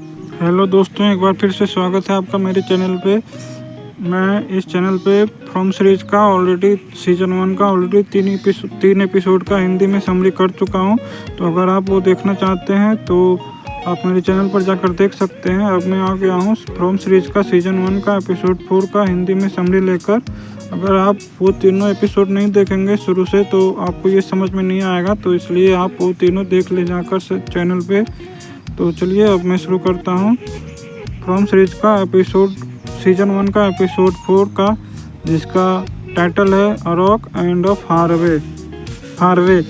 Hello दोस्तों, एक बार फिर से स्वागत है आपका मेरे चैनल पे। मैं इस चैनल पे फ्रॉम सीरीज का ऑलरेडी सीज़न 1 का ऑलरेडी 3 एपिसोड का हिंदी में समरी कर चुका हूं। तो अगर आप वो देखना चाहते हैं तो आप मेरे चैनल पर जाकर देख सकते हैं। अब मैं आ गया हूं फ्रॉम सीरीज का सीज़न 1 का एपिसोड 4 का हिंदी में समरी लेकर। अगर आप वो तीनों एपिसोड नहीं देखेंगे शुरू से तो आपको ये समझ में नहीं आएगा, तो इसलिए आप वो तीनों देख ले जाकर चैनल पे। तो चलिए अब मैं शुरू करता हूँ फ्रॉम सीरीज का एपिसोड सीज़न 1 का एपिसोड 4 का, जिसका टाइटल है a rock and a faraway.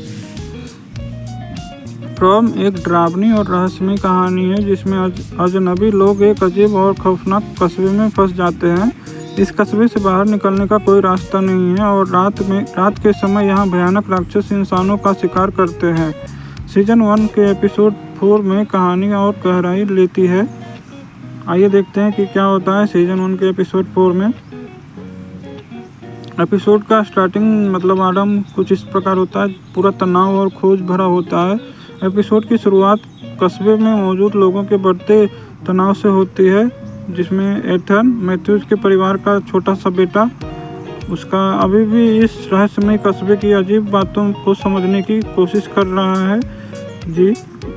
From एक डरावनी और रहस्यमय कहानी है जिसमें अजनबी लोग एक अजीब और खौफनाक कस्बे में फंस जाते हैं। इस कस्बे से बाहर निकलने का कोई रास्ता नहीं है और रात के समय यहाँ भयानक राक्षस इंसानों का शिकार करते हैं। सीज़न 1 के एपिसोड 4 में कहानी और गहराई लेती है। आइए देखते हैं कि क्या होता है सीज़न 1 के एपिसोड 4 में। एपिसोड का स्टार्टिंग आरंभ कुछ इस प्रकार होता है, पूरा तनाव और खोज भरा होता है। एपिसोड की शुरुआत कस्बे में मौजूद लोगों के बढ़ते तनाव से होती है, जिसमें एथन मैथ्यूज के परिवार का छोटा सा बेटा उसका अभी भी इस रहस्यमय कस्बे की अजीब बातों को समझने की कोशिश कर रहा है जी।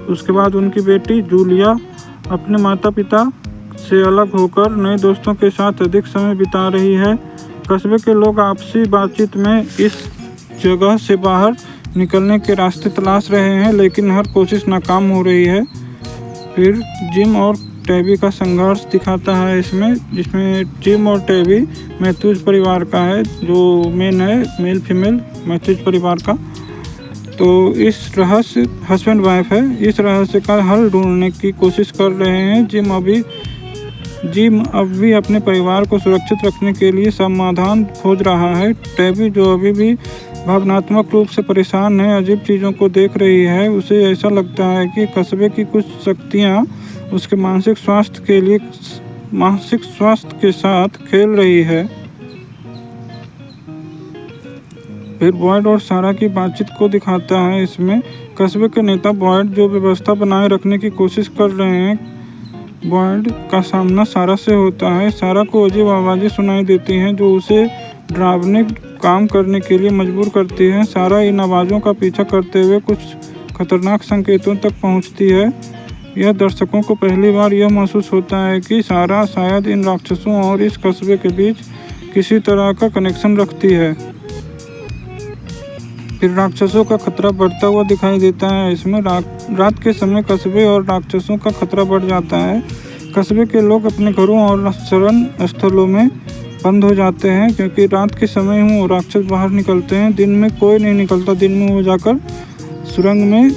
उसके बाद उनकी बेटी जूलिया अपने माता पिता से अलग होकर नए दोस्तों के साथ अधिक समय बिता रही है। कस्बे के लोग आपसी बातचीत में इस जगह से बाहर निकलने के रास्ते तलाश रहे हैं, लेकिन हर कोशिश नाकाम हो रही है। फिर जिम और टैबी का संघर्ष दिखाता है जिसमें जिम और टैबी मैथ्यूज परिवार का है, जो मेन है मेल फीमेल मैथ्यूज परिवार का। तो इस रहस्य हस्बैंड वाइफ है, इस रहस्य का हल ढूंढने की कोशिश कर रहे हैं। जिम अब भी अपने परिवार को सुरक्षित रखने के लिए समाधान खोज रहा है। टैबी जो अभी भी भावनात्मक रूप से परेशान है, अजीब चीज़ों को देख रही है। उसे ऐसा लगता है कि कस्बे की कुछ शक्तियाँ उसके मानसिक स्वास्थ्य के साथ खेल रही है। फिर बॉयड और सारा की बातचीत को दिखाता है। इसमें कस्बे के नेता बॉयड जो व्यवस्था बनाए रखने की कोशिश कर रहे हैं। बॉयड का सामना सारा से होता है। सारा को अजीब आवाज़ें सुनाई देती हैं जो उसे डरावने काम करने के लिए मजबूर करती हैं। सारा इन आवाज़ों का पीछा करते हुए कुछ खतरनाक संकेतों तक पहुंचती है। यह दर्शकों को पहली बार यह महसूस होता है कि सारा शायद इन राक्षसों और इस कस्बे के बीच किसी तरह का कनेक्शन रखती है। फिर राक्षसों का खतरा बढ़ता हुआ दिखाई देता है। इसमें रात के समय कस्बे और राक्षसों का खतरा बढ़ जाता है। कस्बे के लोग अपने घरों और शरण स्थलों में बंद हो जाते हैं, क्योंकि रात के समय वो राक्षस बाहर निकलते हैं। दिन में कोई नहीं निकलता। दिन में वो जाकर सुरंग में,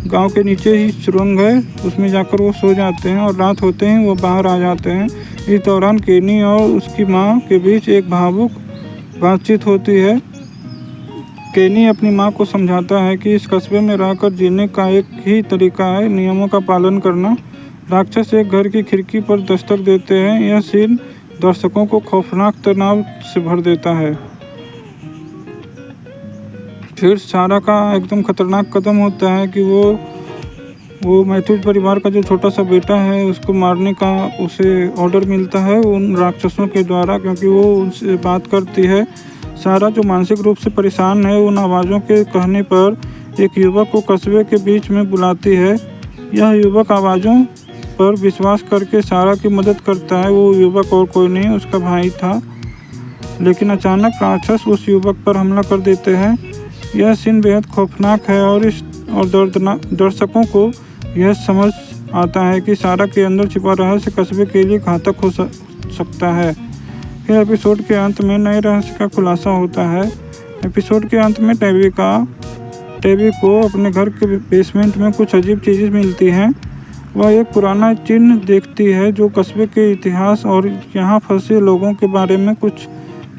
गांव के नीचे ही सुरंग है, उसमें जाकर वो सो जाते हैं और रात होते ही वो बाहर आ जाते हैं। इस दौरान केनी और उसकी माँ के बीच एक भावुक बातचीत होती है। केनी अपनी माँ को समझाता है कि इस कस्बे में रहकर जीने का एक ही तरीका है, नियमों का पालन करना। राक्षस एक घर की खिड़की पर दस्तक देते हैं। यह सीन दर्शकों को खौफनाक तनाव से भर देता है। फिर सारा का एकदम खतरनाक कदम होता है कि वो मैथ्यूज परिवार का जो छोटा सा बेटा है उसको मारने का उसे ऑर्डर मिलता है उन राक्षसों के द्वारा, क्योंकि वो उनसे बात करती है। सारा जो मानसिक रूप से परेशान है, उन आवाज़ों के कहने पर एक युवक को कस्बे के बीच में बुलाती है। यह युवक आवाज़ों पर विश्वास करके सारा की मदद करता है। वो युवक और कोई नहीं, उसका भाई था। लेकिन अचानक राक्षस उस युवक पर हमला कर देते हैं। यह सीन बेहद खौफनाक है और दर्शकों को यह समझ आता है कि सारा के अंदर छिपा रहस्य कस्बे के लिए घातक हो सकता है। फिर एपिसोड के अंत में नए रहस्य का खुलासा होता है। एपिसोड के अंत में टैबी को अपने घर के बेसमेंट में कुछ अजीब चीज़ें मिलती हैं। वह एक पुराना चिन्ह देखती है जो कस्बे के इतिहास और यहाँ फंसे लोगों के बारे में कुछ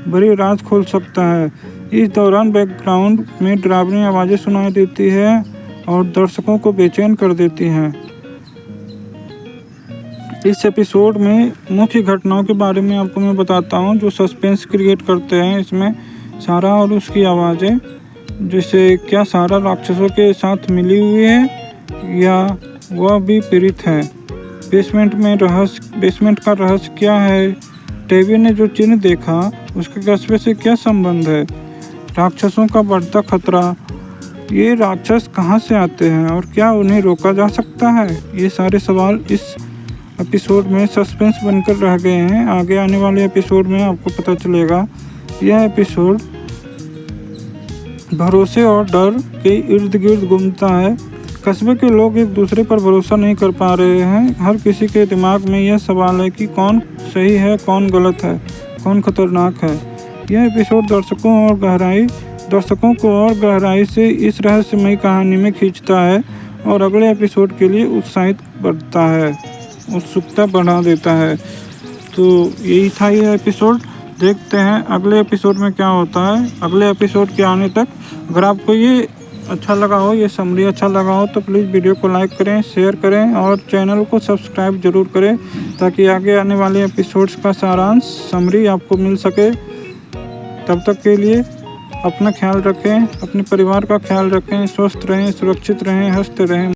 बड़ी राज खोल सकता है। इस दौरान बैकग्राउंड में डरावनी आवाज़ें सुनाई देती है और दर्शकों को बेचैन कर देती हैं। इस एपिसोड में मुख्य घटनाओं के बारे में आपको मैं बताता हूँ जो सस्पेंस क्रिएट करते हैं। इसमें सारा और उसकी आवाज़ें, जैसे क्या सारा राक्षसों के साथ मिली हुई है या वह भी पीड़ित है। बेसमेंट का रहस्य क्या है? टेबी ने जो चिन्ह देखा उसके कस्बे से क्या संबंध है? राक्षसों का बढ़ता खतरा, ये राक्षस कहाँ से आते हैं और क्या उन्हें रोका जा सकता है? ये सारे सवाल इस एपिसोड में सस्पेंस बनकर रह गए हैं। आगे आने वाले एपिसोड में आपको पता चलेगा। यह एपिसोड भरोसे और डर के इर्द गिर्द घूमता है। कस्बे के लोग एक दूसरे पर भरोसा नहीं कर पा रहे हैं। हर किसी के दिमाग में यह सवाल है कि कौन सही है, कौन गलत है, कौन खतरनाक है। यह एपिसोड दर्शकों को और गहराई से इस रहस्यमयी कहानी में खींचता है और अगले एपिसोड के लिए उत्सुकता बढ़ा देता है। तो यही था यह एपिसोड। देखते हैं अगले एपिसोड में क्या होता है। अगले एपिसोड के आने तक अगर आपको ये अच्छा लगा हो, ये समरी अच्छा लगा हो, तो प्लीज़ वीडियो को लाइक करें, शेयर करें और चैनल को सब्सक्राइब ज़रूर करें ताकि आगे आने वाले एपिसोड्स का सारांश समरी आपको मिल सके। तब तक के लिए अपना ख्याल रखें, अपने परिवार का ख्याल रखें, स्वस्थ रहें, सुरक्षित रहें, हंसते रहें।